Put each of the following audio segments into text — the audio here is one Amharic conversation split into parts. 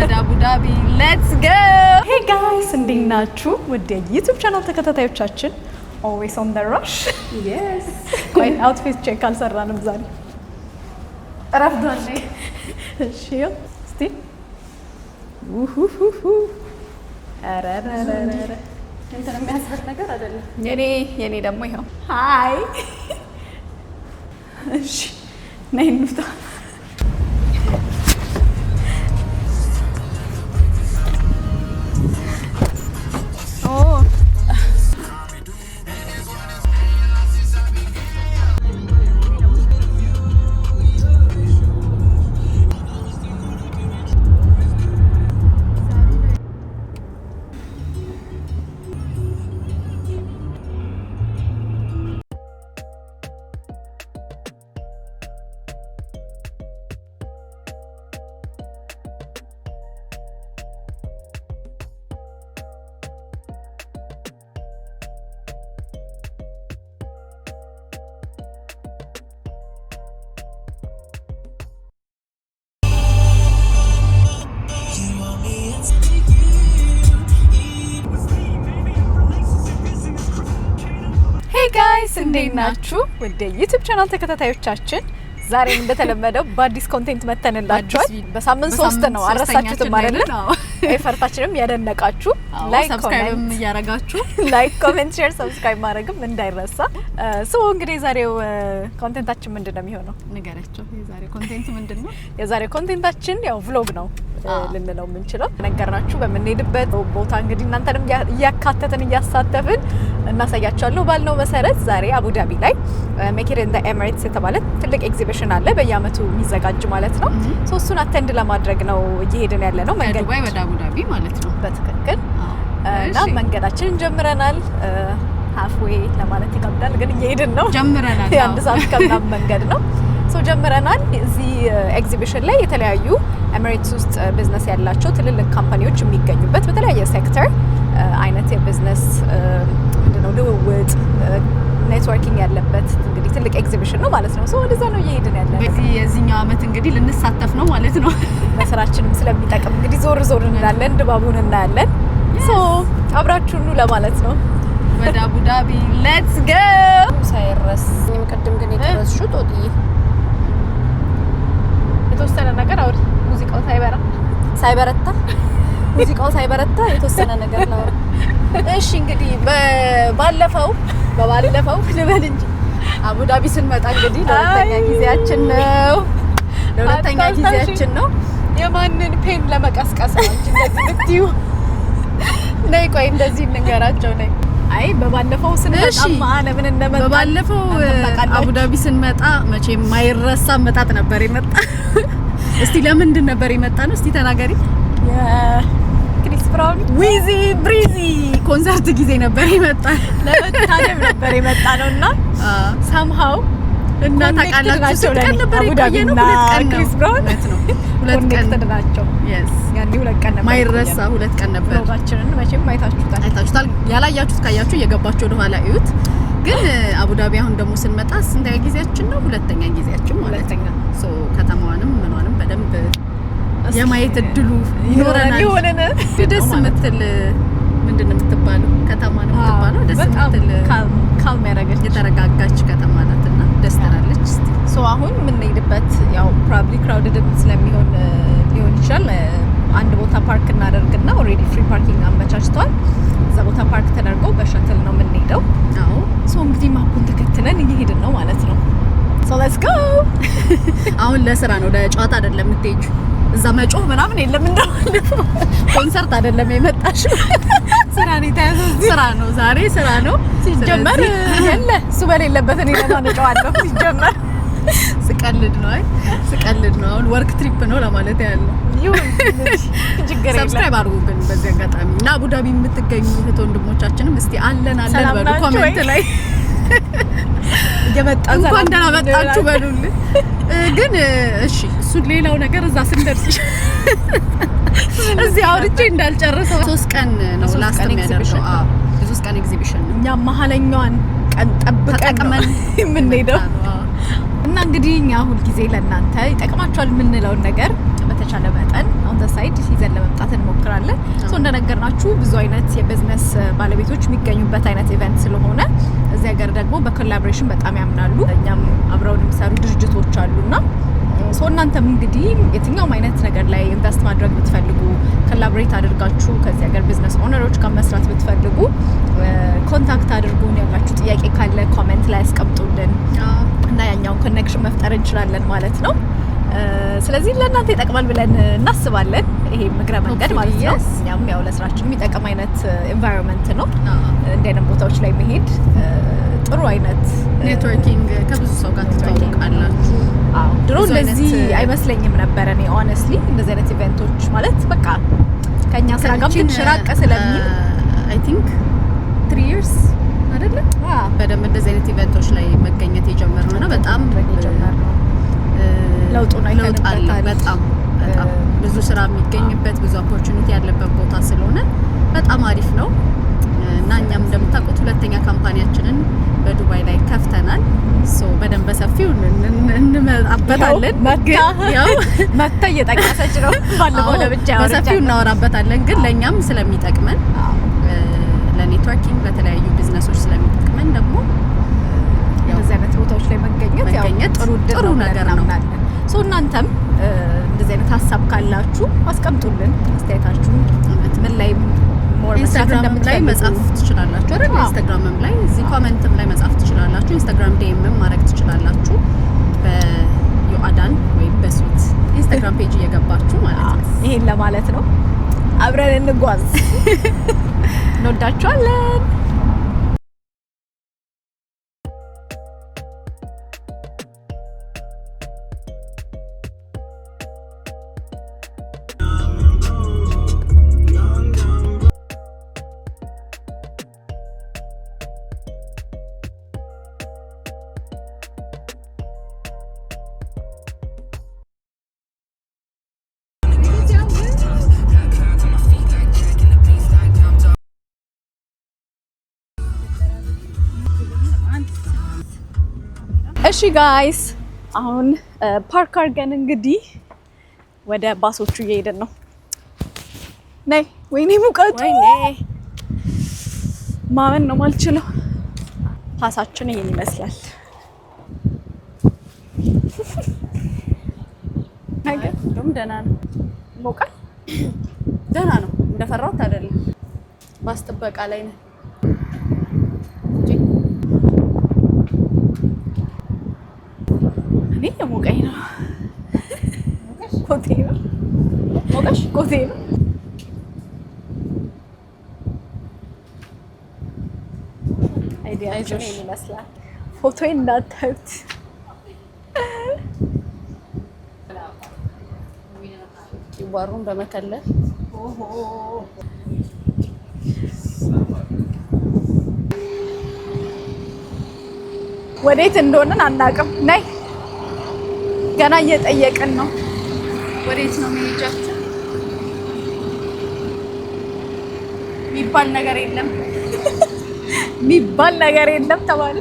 ወደ አቡዳቢ ሌትስ ጎ ሄይ ጋይስ እንዴት ናችሁ? ወደ ዩቲዩብ ቻናል ተከታታዮቻችን always on the rush yes ቆይ አውትፊት ቼክ አልሰራንም ዛሬ ረፍዷል እሺ እስቲ አራራራራ እንትን የሚያሳት ነገር አይደለም የኔ ደግሞ ይሄው ሃይ እሺ ነይ እንውጣ ጋይስ እንዴት ናችሁ? ወደ ዩቲዩብ ቻናል ተከታታዮቻችን ዛሬ እንደተለመደው በአዲስ ኮንቴንት መተንላችኋል። በሳምንት 3 ነው አረሳችሁትም አይደል? ኤፈርታችንም ያደነቃችሁ ላይክ ሰብስክራይብ ያረጋችሁ ላይክ ኮሜንት ሼር ሰብስክራይብ ማድረግም እንዳይረሳ። እንግዲህ ዛሬው ኮንቴንታችን ምንድነው የሚሆነው? ንገራችሁ። የዛሬው ኮንቴንት ምንድነው? የዛሬው ኮንቴንታችን ያው ቭሎግ ነው ልንለው የምንችለው ነገርናችሁ። በመንሄድበት ቦታ እንግዲህ እናንተንም እያካተትን እያሳተፍን እናሳያችኋለሁ ባልነው መሰረት ዛሬ አቡዳቢ ላይ ሜክ ኢት ኢን ዘ ኤሚሬትስ የተባለ ትልቅ ኤግዚቢሽን አለ በየአመቱ የሚዘጋጅ ማለት ነው። እሱን አቴንድ ለማድረግ ነው እየሄድን ያለ ነው። መንገድ ዱባይ ወደ አቡዳቢ ማለት ነው። በትክክል እና መንገዳችንን ጀምረናል። ሃፍዌይ ለማለት ይከብዳል ግን እየሄድን ነው። ጀምረናል። አንድ ሰዓት ከምናምን መንገድ ነው። ጀምረናል። እዚህ ኤግዚቢሽን ላይ የተለያዩ ኤሚሬትስ ውስጥ ቢዝነስ ያላቸው ትልልቅ ካምፓኒዎች የሚገኙበት በተለያየ ሴክተር አይነት የቢዝነስ ምንድነው ልውውጥ ኔትወርኪንግ ያለበት እንግዲህ ትልቅ ኤግዚቢሽን ነው ማለት ነው። ወደዛ ነው እየሄድን ያለነው። በዚህ የዚህኛው አመት እንግዲህ ልንሳተፍ ነው ማለት ነው። ለስራችንም ስለሚጠቅም እንግዲህ ዞር እንላለን፣ ድባቡን እናያለን። አብራችሁኑ ለማለት ነው። ወደ አቡዳቢ ሌትስ ጎ ሳይረስ ቀደም ግን የተረስሽው ጦጥዬ የተወሰነ ነገር አውሪ። ሙዚቃው ሳይበረታ ሙዚቃው ሳይበረታ የተወሰነ ነገር ነው። እሺ እንግዲህ በባለፈው ልበል እንጂ አቡዳቢ ስንመጣ እንግዲህ ለሁለተኛ ጊዜያችን ነው። የማንን ፔን ለመቀስቀስ ነው እንጂ እንደዚህ ልትዩ ነይ ቆይ እንደዚህ እንገራቸው ነይ አይ በባለፈው ስንመጣ ለምን እንደመጣ በባለፈው አቡዳቢ ስንመጣ መቼም ማይረሳ መጣጥ ነበር የመጣ። እስቲ ለምንድን ነበር የመጣ ነው? እስቲ ተናገሪ። ክሪስ ብራውን ዊዚ ብሪዚ ኮንሰርት ጊዜ ነበር የመጣ። ለመታደም ነበር የመጣ ነውና somehow እና ታውቃላችሁ ስቀን ነበር የቆየነው። 2 ቀን ክሪስ ብራውን ነው 2 ቀን ናቸው። yes ያኔ 2 ቀን ነበር ማይረሳ 2 ቀን ነበር። ሎጋችንን መቼም አይታችሁታል። ያላያችሁት ካያችሁ እየገባችሁ ወደ ኋላ እዩት። ግን አቡዳቢ አሁን ደግሞ ስንመጣ ስንተኛ ጊዜያችን ነው? ሁለተኛ ጊዜያችን ማለት ነው። ከተማዋንም ምኗንም በደንብ የማየት እድሉ ይኖረናል። ደስ የምትል ምንድነው የምትባለው ከተማ ነው የምትባለው። ደስ የምትል ካልም ያደረገች የተረጋጋች ከተማ ናትና ደስ ትላለች። እስቲ አሁን የምንሄድበት ያው ፕሮባብሊ ክራውድድ ስለሚሆን ሊሆን ይችላል። አንድ ቦታ ፓርክ እናደርግና ኦሬዲ ፍሪ ፓርኪንግ አመቻችቷል። እዛ ቦታ ፓርክ ተደርጎ በሸትል ነው የምንሄደው። አዎ እንግዲህ ማፑን ተከትለን እየሄድን ነው ማለት ነው። ሌትስ ጎ። አሁን ለስራ ነው ለጨዋታ አይደለም የምትሄጂው። እዛ መጮህ ምናምን የለም። እንደው ኮንሰርት አይደለም የመጣሽው። ስራ ነው የተያዘው። ስራ ነው ዛሬ ስራ ነው ሲጀመር። ያለ እሱ በሌለበት እኔ ለማን እጨዋለሁ ሲጀመር። ስቀልድ ነው። አሁን ወርክ ትሪፕ ነው ለማለት ያለው። ይሁን ችግር የለም። ሰብስክራይብ አድርጉ ግን በዚህ አጋጣሚ እና አቡዳቢ የምትገኙ እህት ወንድሞቻችንም እስቲ አለን በሉ ኮሜንት ላይ እየመጣን እንኳን ደህና መጣችሁ በሉልን። ግን እሺ እሱ ሌላው ነገር እዛ ስንደርስ እዚህ አውርቼ እንዳልጨርሰው 3 ቀን ነው ላስት የሚያደርገው። የ3 ቀን ኤግዚቢሽን ነው። እኛ መሀለኛዋን ቀን ጠብቀን የምንሄደው እና እንግዲህ እኛ ሁል ጊዜ ለእናንተ ይጠቅማችኋል የምንለውን ነገር በተቻለ መጠን ኦን ዘ ሳይድ ይዘን ለመምጣት እንሞክራለን። ሶ እንደነገርናችሁ ብዙ አይነት የቢዝነስ ባለቤቶች የሚገኙበት አይነት ኢቨንት ስለሆነ እዚህ ሀገር ደግሞ በኮላቦሬሽን በጣም ያምናሉ። እኛም አብረውን የሚሰሩ ድርጅቶች አሉና ሶ እናንተም እንግዲህ የትኛውም አይነት ነገር ላይ ኢንቨስት ማድረግ ብትፈልጉ ኮላቦሬት አድርጋችሁ ከዚህ ሀገር ቢዝነስ ኦነሮች ጋር መስራት ብትፈልጉ ኮንታክት አድርጉን። ያላችሁ ጥያቄ ካለ ኮሜንት ላይ አስቀምጡልን እና ያኛውን ኮኔክሽን መፍጠር እንችላለን ማለት ነው። ስለዚህ ለእናንተ ይጠቅማል ብለን እናስባለን። ይሄ ምግረ መንገድ ማለት ነው። እኛም ያው ለስራችን የሚጠቅም አይነት ኤንቫይሮንመንት ነው። እንደ አይነት ቦታዎች ላይ መሄድ ጥሩ አይነት ኔትወርኪንግ ከብዙ ሰው ጋር ትተዋወቃላችሁ። ድሮ እንደዚህ አይመስለኝም ነበር እኔ ሆነስትሊ እንደዚህ አይነት ኢቨንቶች ማለት በቃ ከኛ ስራ ጋር ትንሽ ራቅ ስለሚል አይ ቲንክ 3 years አይደለ በደንብ እንደዚህ አይነት ኢቨንቶች ላይ መገኘት የጀመርነው ነው። በጣም የጀመርነው ለውጡን አይተንበታል። በጣም ብዙ ስራ የሚገኝበት ብዙ ኦፖርቹኒቲ ያለበት ቦታ ስለሆነ በጣም አሪፍ ነው እና እኛም እንደምታውቁት ሁለተኛ ካምፓኒያችንን በዱባይ ላይ ከፍተናል። ሶ በደንብ በሰፊው እንመጣበታለን። መታ እየጠቀሰች ነው ባለፈው ለብቻ በሰፊው እናወራበታለን። ግን ለእኛም ስለሚጠቅመን ለኔትወርኪንግ ለተለያዩ ቢዝነሶች ስለሚጠቅመን ደግሞ እንደዚህ አይነት ቦታዎች ላይ መገኘት ጥሩ ነገር ነው። ሶ እናንተም እንደዚህ አይነት ሀሳብ ካላችሁ አስቀምጡልን አስተያየታችሁን። ምን ላይ ኢንስታግራም ላይ መጻፍ ትችላላችሁ አይደል? ኢንስታግራምም ላይ እዚህ ኮሜንትም ላይ መጻፍ ትችላላችሁ። ኢንስታግራም ዲኤምም ማድረግ ትችላላችሁ በዮአዳን ወይም በስዊት ኢንስታግራም ፔጅ እየገባችሁ ማለት ነው። ይሄን ለማለት ነው። አብረን እንጓዝ። እንወዳችኋለን። እሺ ጋይስ አሁን ፓርክ አድርገን እንግዲህ ወደ ባሶቹ እየሄድን ነው። ነይ። ወይኔ ሙቀቱ ማመን ነው ማልችለው። ፓሳችን ይሄን ይመስላል። ነገር ደህና ነው። ሞቃል ደህና ነው። እንደፈራሁት አይደለም። ባስ ጥበቃ ላይ ነው። እኔ የሞቀኝ ነው። ኮቴ ነው። ሞቀሽ? ኮቴ ነው። አይዲያችሁ ምን ይመስላል? ፎቶዬን እንዳታዩት። ይዋሩን በመከለል ወዴት እንደሆነን አናውቅም። ነይ ገና እየጠየቅን ነው። ወዴት ነው መሄጃችን? የሚባል ነገር የለም። የሚባል ነገር የለም ተባለ።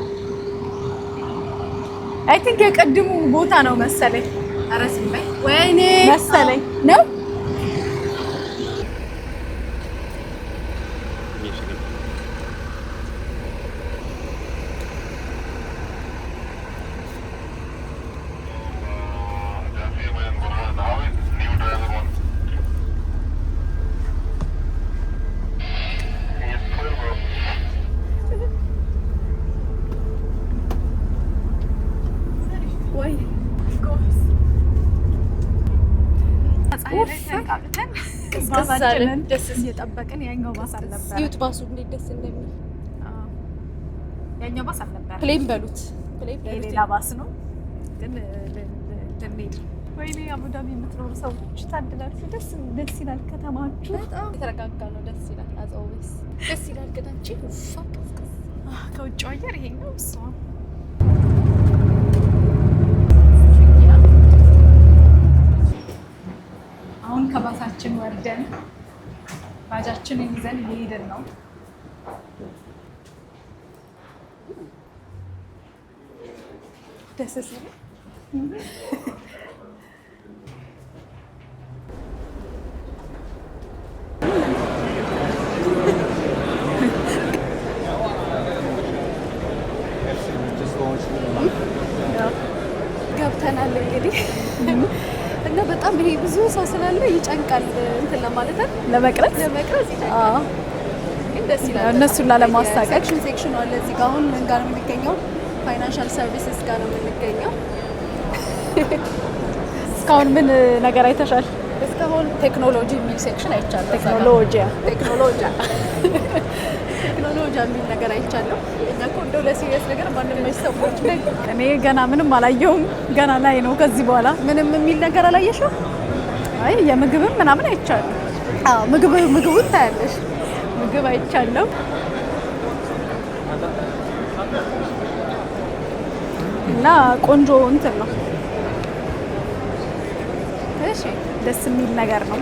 አይ ቲንክ የቀድሙ ቦታ ነው መሰለኝ። ኧረ ዝም በይ። ወይኔ መሰለኝ ነው። ደስ እየጠበቅን ያኛው ባስ አልነበረ። እዩት ባሱ እንዴት ደስ እንደሚል። ያኛው ባስ አልነበረ። ፕሌን በሉት። ሌላ ባስ ነው ግን ልንሄድ። ወይኔ አቡዳቢ የምትኖሩ ሰዎች ታድላችሁ። ደስ ይላል ከተማችሁ። በጣም የተረጋጋ ነው። ደስ ይላል። አዘውስ ደስ ይላል። ግን አንቺ ከውጭ አየር ይሄኛው እሱ አሁን ከባሳችን ወርደን ባጃችንን ይዘን እየሄድን ነው። ደስ ሲል አይደለ ይጨንቃል እንትን ለማለት ለመቅረጽ ይጨንቃል። ግን ደስ ይላል እነሱን ላለማሳቀቅ። ሴክሽን አለ እዚህ ጋር። አሁን ምን ጋር ነው የምንገኘው? ፋይናንሻል ሰርቪስስ ጋር ነው የምንገኘው። እስካሁን ምን ነገር አይተሻል? እስካሁን ቴክኖሎጂ የሚል ሴክሽን አይቻለሁ። ቴክኖሎጂ የሚል ነገር አይቻለሁ። እኛ እኮ እንደው ለሲሪየስ ነገር ማንም ሰዎች ላይ እኔ ገና ምንም አላየሁም። ገና ላይ ነው። ከዚህ በኋላ ምንም የሚል ነገር አላየሽው? አይ የምግብም ምናምን አይቻለሁ። አዎ ምግቡን ታያለሽ። ምግብ አይቻለሁ እና ቆንጆ እንትን ነው። እሺ ደስ የሚል ነገር ነው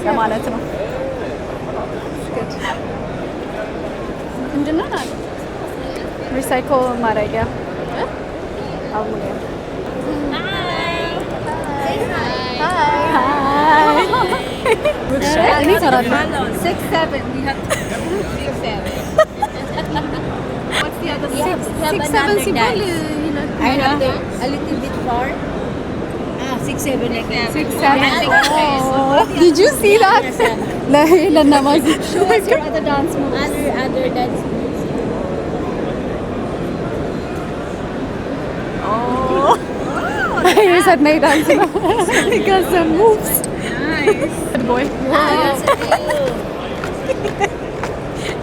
ለማለት ነው። ምንድን ነው ሪሳይክል ማድረጊያ አልሙኒየም። እኔ እሰራለሁ 6-7 ሲባል Did you see that? ለሄለና ማዚ you said no dance. He got some moves. Nice. Good boy.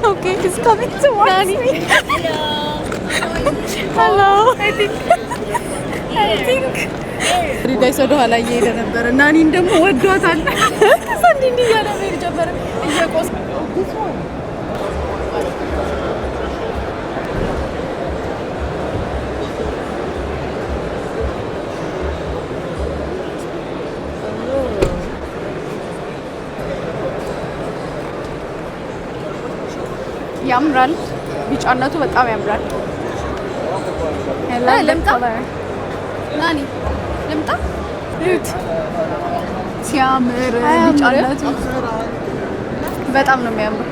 Okay, he's coming towards me. Hello. I think ሪዳይ ወደ ኋላ እየሄደ ነበር እና እኔን ደግሞ ወዷታል። ከዛ እንዲህ እያለ መሄድ ጀመረ እየቆስ ያምራል። ቢጫነቱ በጣም ያምራል። ልምጣ ናኒ ልምጣ። እዩት ሲያምር ቢጫነቱ በጣም ነው የሚያምር።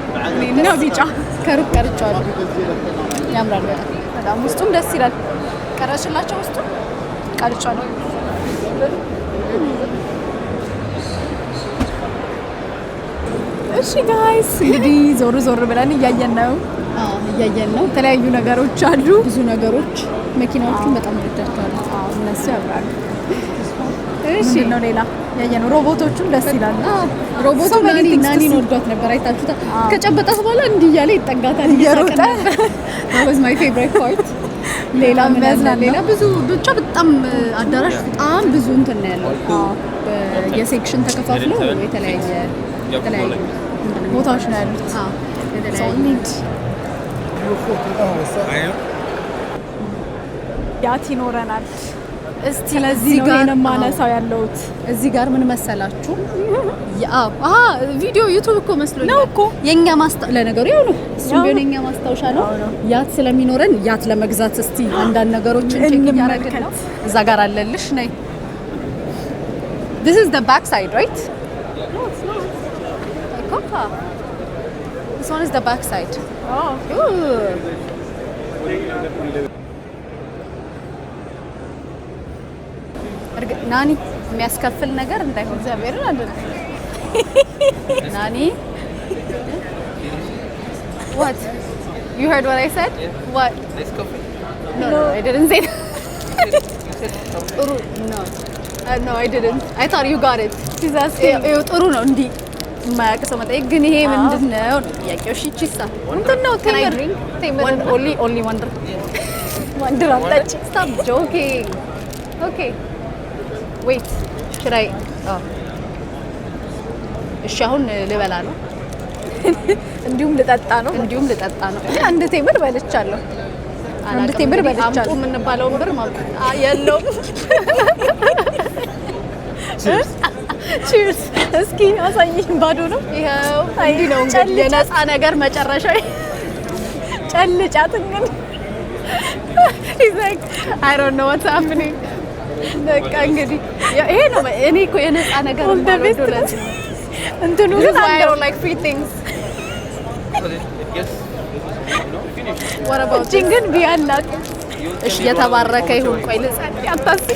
እኔና ቢጫ ከሩቅ ቀርጫለሁ። ያምራል በጣም ውስጡም ደስ ይላል። ቀረሽላቸው ውስጡ ቀርጫለሁ። እሺ ጋይስ እንግዲህ ዞር ዞር ብለን እያየን ነው። የተለያዩ ነገሮች አሉ። ብዙ ነገሮች መኪናዎቹን በጣም ወዳቸዋለሁ። እነሱ ያምራሉ። እሺ ነው ሌላ ያየነው ሮቦቶቹም ደስ ይላሉ። ሮቦቱ ናኒን ወዷት ነበር። አይታችሁታል። ከጨበጣት በኋላ እንዲህ እያለ ይጠጋታል እየሮጠ። that was my favorite part። ሌላ ሌላ ብዙ ብቻ በጣም አዳራሽ በጣም ብዙ እንትን ነው ያለው። የሴክሽን ተከፋፍሎ የተለያየ ቦታዎች ነው ያሉት። ያት ይኖረናል። እስቲ ለዚህ ነው ይሄን ማነሳው ያለውት። እዚህ ጋር ምን መሰላችሁ? ቪዲዮ ዩቲዩብ እኮ መስሎኝ ነው እኮ የኛ ለነገሩ ያው ነው። እሱም ቢሆን የኛ ማስታወሻ ነው። ያት ስለሚኖረን ያት ለመግዛት እስቲ አንዳንድ ነገሮችን ቼክ እያደረግን ነው። እዛ ጋር አለልሽ ነይ። This is the back side, right? No, it's not. This one is the back side. Oh. ናኒ የሚያስከፍል ነገር እንዳይሆን እግዚአብሔርን አይደል? ናኒ What? You heard what I said? What? No, I didn't say that. No. No, I didn't. I thought you got it. She's asking. ጥሩ ነው እንዲህ የማያውቅ ሰው መጠየቅ። ግን ይሄ ምንድን ነው ጥያቄው? እሺ ቺሳ እንትን ነው ቴምር only wonder አምጣች። Stop joking. Okay. Wait. Should I? እሺ አሁን ልበላ ነው። እንዲሁም ልጠጣ ነው። አንድ ቴምር በልቻለሁ። አንድ ቴምር በልቻለሁ። አምጡ የምንባለውን ብር የለውም። ቺርስ። እስኪ አሳይኝ። ባዶ ነው። ይኸው እንዲህ ነው እንግዲህ የነፃ ነገር መጨረሻ። ጨልጫት እንግዲህ He's like, I don't know what's happening. በቃ እንግዲህ ይሄ ነው። እኔ እኮ የነፃ ነገር ማለት እንትኑ ግን I don't like free things. What about ግን ቢያላት? እሺ የተባረከ ይሁን። ቆይ ልጸልይ። አታስቢ።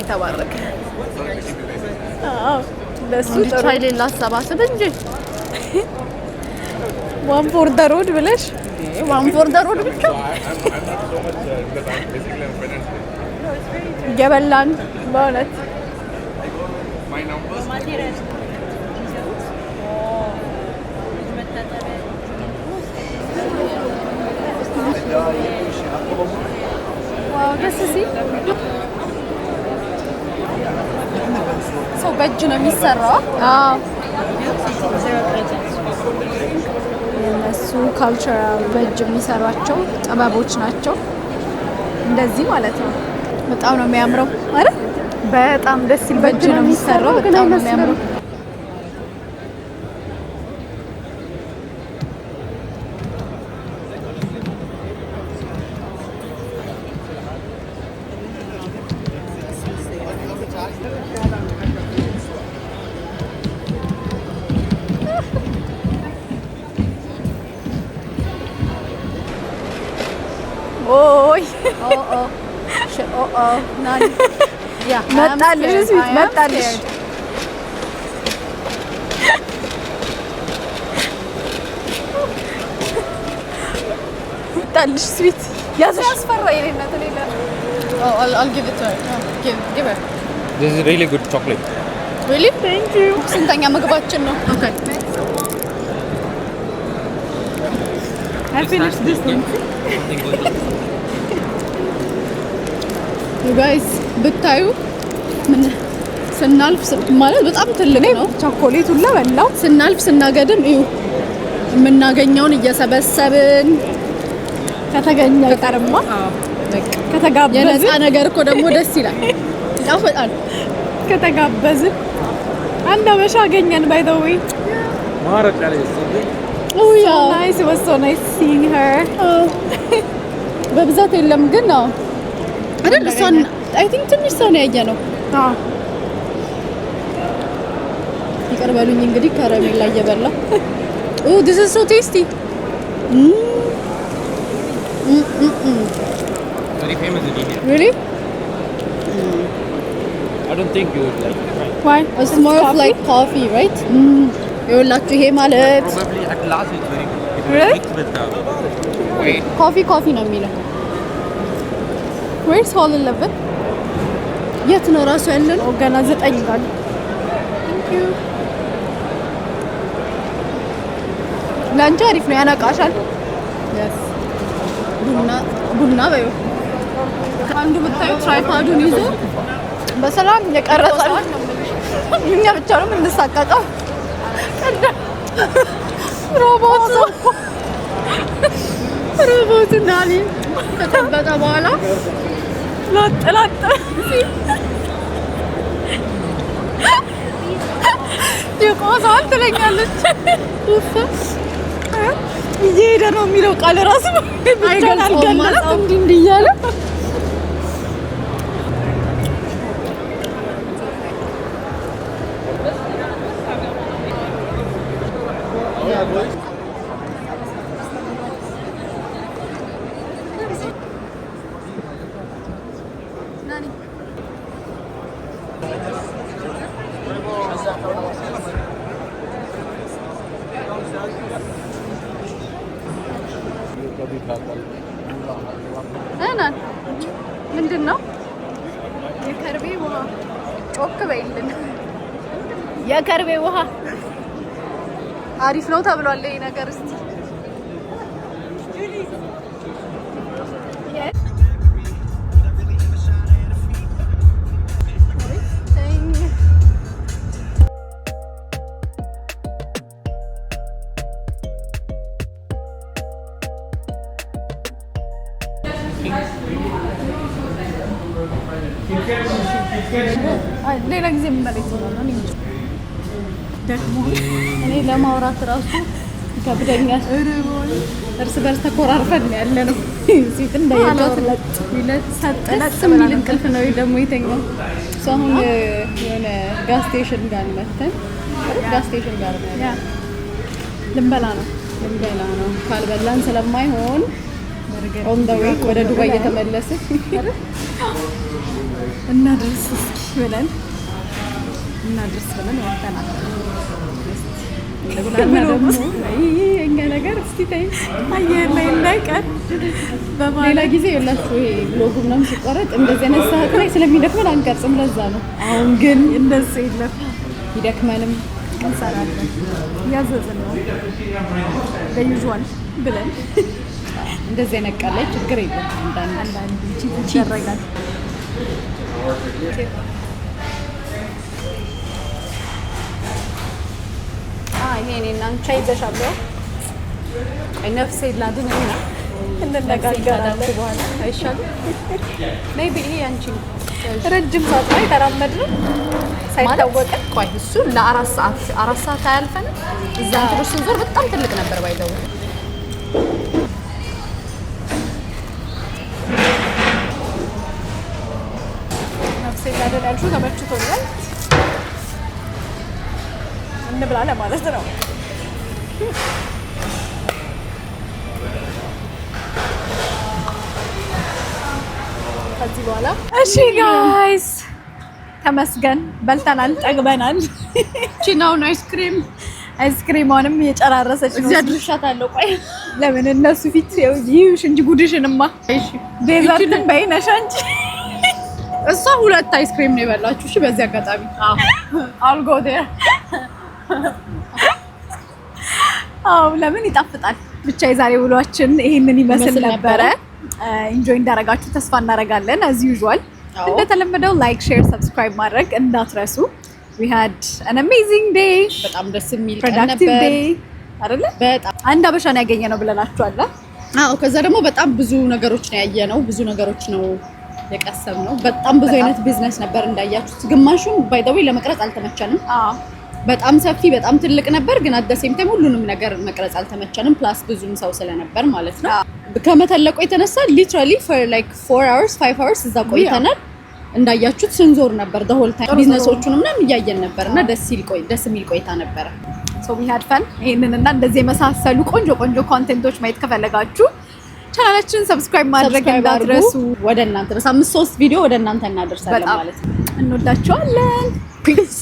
የተባረከ። አዎ ለሱ ጥሩ ሌላ አሰባስብ እንጂ ዋን ፎር ዘ ሮድ ብለሽ ዋን ፎር ዘ ሮድ ብቻ እየበላን በእውነት ዋው ደስ ሲል ሰው በእጅ ነው የሚሰራው። አዎ የእነሱ ካልቸራል በእጅ የሚሰሯቸው ጥበቦች ናቸው። እንደዚህ ማለት ነው። በጣም ነው የሚያምረው አይደል? በጣም ደስ ይል። በእጅ ነው የሚሰራው። በጣም ነው የሚያምረው። ኦይ ናኒ ያ መጣልሽ መጣልሽ መጣልሽ ስዊት ያስፈራ የኔነት ሌላ I'll give it to her. Give her. This is really good chocolate. Really? Thank you. ስንተኛ ምግባችን ነው? Okay. I finished this one. You guys ብታዩ ምን ስናልፍ ማለት በጣም ትልቅ ነው። ቸኮሌት ሁላ በላው። ስናልፍ ስናገድም እዩ የምናገኘውን እየሰበሰብን ከተገኘ ቀርማ ከተጋበዝን የነፃ ነገር እኮ ደግሞ ደስ ይላል። ይጣፍጣል። ከተጋበዝን አንድ አበሻ አገኘን by the way. Marat kali. Oh so nice. It was so nice seeing her. በብዛት የለም ግን ነው አይደል? እሷን I think ትንሽ ሰው ነው ያየነው። ይቅር በሉኝ እንግዲህ ከረሜላ እየበላ Oh, this is so tasty. Very famous in India. Really? I don't think you would like it, right? Why? It's more of like coffee, right? ይኸውላችሁ ይሄ ማለት Probably at last it's very good. It will Really? mix with wait. ኮፊ ነው የሚለው። Where's Hall 11? የት ነው ራሱ ያለነው? ገና 9 ጋር። Thank you. ላንቺ አሪፍ ነው ያነቃሻል። Yes. ቡና በዩ አንዱ ብታዩ ትራይፓዱን ይዞ በሰላም እየቀረጸ ነው። እኛ ብቻ ነው የምንሳቀቀው። ሮቦቱ ናኒ ከጠበቀ በኋላ ላጥ ይቆሳል ትለኛለች። እየሄደ ነው የሚለው ቃል ራሱ አይገልጸውም ማለት እንዲህ እያለ ምንድን ነው? የከርቤ ውሃ ጮክ በይልን። የከርቤ ውሃ አሪፍ ነው ተብሏል። ይሄ ነገር እስቲ ሌላ ጊዜ የምመለስ ይሆናል። ደግሞ እኔ ለማውራት ራሱ ይከብደኛል። እርስ በርስ ተኮራርፈን ያለ ነው። ሲት እንደያለው ለጥ የሚል እንቅልፍ ነው ደግሞ የተኛው። እሱ አሁን የሆነ ጋዝ ስቴሽን ጋር መተን ጋዝ ስቴሽን ጋር ነው ያለው። ልንበላ ነው ካልበላን ስለማይሆን ኦን ዘ ዌይ ወደ ዱባይ እየተመለስን እናድርስ ብለን ወጥተናል። እኛ ነገር እስቲ ተይ አየር ላይ እንዳይቀር ሌላ ጊዜ የላችሁ ይሄ ብሎግ ምናምን ሲቆረጥ እንደዚህ አይነት ሰዓት ላይ ስለሚደክመን አንቀርጽም። ለዛ ነው። አሁን ግን እንደሱ የለም። ይደክመንም እንሰራለን። ያዘዝን ነው በዩዥዋል ብለን እንደዚህ አይነት ቃል ላይ ችግር የለም። አንዳንድ ይደረጋል። ይሄ እኔና አንቺ ይዘሻለሁ። ነፍሴ ላድንና እንነጋገራለን በኋላ አይሻልም? ሜቢ ይሄ አንቺ ረጅም ሰዓት ላይ ተራመድን ሳይታወቅ። ቆይ እሱ ለ4 ሰዓት አያልፈንም። እዛ እንትሮች ስንዞር በጣም ትልቅ ነበር ባይዘው። ነፍሴ ላድን ያልሽው ተመችቶኛል። እንብላ ለማለት ነው። ከዚህ በኋላ እሺ ጋይስ ተመስገን በልተናል፣ ጠግበናል። ቺናውን አይስክሪሟንም እየጨራረሰች ነው። እዚያ ድርሻታለሁ። ቆይ ለምን እነሱ ፊት ይኸውልሽ እንጂ ጉድሽንማ። እሺ ዴዘርትን በይነሽ አንቺ። እሷ 2 አይስክሪም ነው የበላችሁ። እሺ በዚህ አጋጣሚ I'll go there። ለምን ይጣፍጣል። ብቻ የዛሬ ውሏችን ይሄንን ይመስል ነበረ። ኢንጆይ እንዳረጋችሁ ተስፋ እናረጋለን። as usual እንደተለመደው ላይክ፣ ሼር፣ ሰብስክራይብ ማድረግ እንዳትረሱ። we had an amazing day። በጣም ደስ የሚል ቀን productive ነበር day አይደለ? በጣም አንድ አበሻን ያገኘነው ብለናችኋል። ከዛ ደግሞ በጣም ብዙ ነገሮች ነው ያየነው፣ ብዙ ነገሮች ነው የቀሰምነው። በጣም ብዙ አይነት ቢዝነስ ነበር እንዳያችሁት። ግማሹን ባይ ዘ ዌይ ለመቅረጽ አልተመቸንም። በጣም ሰፊ በጣም ትልቅ ነበር፣ ግን አት ዘ ሴም ታይም ሁሉንም ነገር መቅረጽ አልተመቸንም። ፕላስ ብዙም ሰው ስለነበር ማለት ነው። ከመተለቆ የተነሳ ሊትራሊ for like 4 hours 5 hours እዛ ቆይተናል። እንዳያችሁት ስንዞር ነበር the whole time። ቢዝነሶቹንም ምናምን እያየን ነበርና ደስ የሚል ቆይታ ነበረ። so we had fun። ይሄንንና እንደዚህ የመሳሰሉ ቆንጆ ኮንቴንቶች ማየት ከፈለጋችሁ ቻናላችንን ሰብስክራይብ ማድረግ እንዳትረሱ። ወደ እናንተ በሳምንት 3 ቪዲዮ ወደ እናንተ እናደርሳለን ማለት ነው። እንወዳችኋለን። ፒስ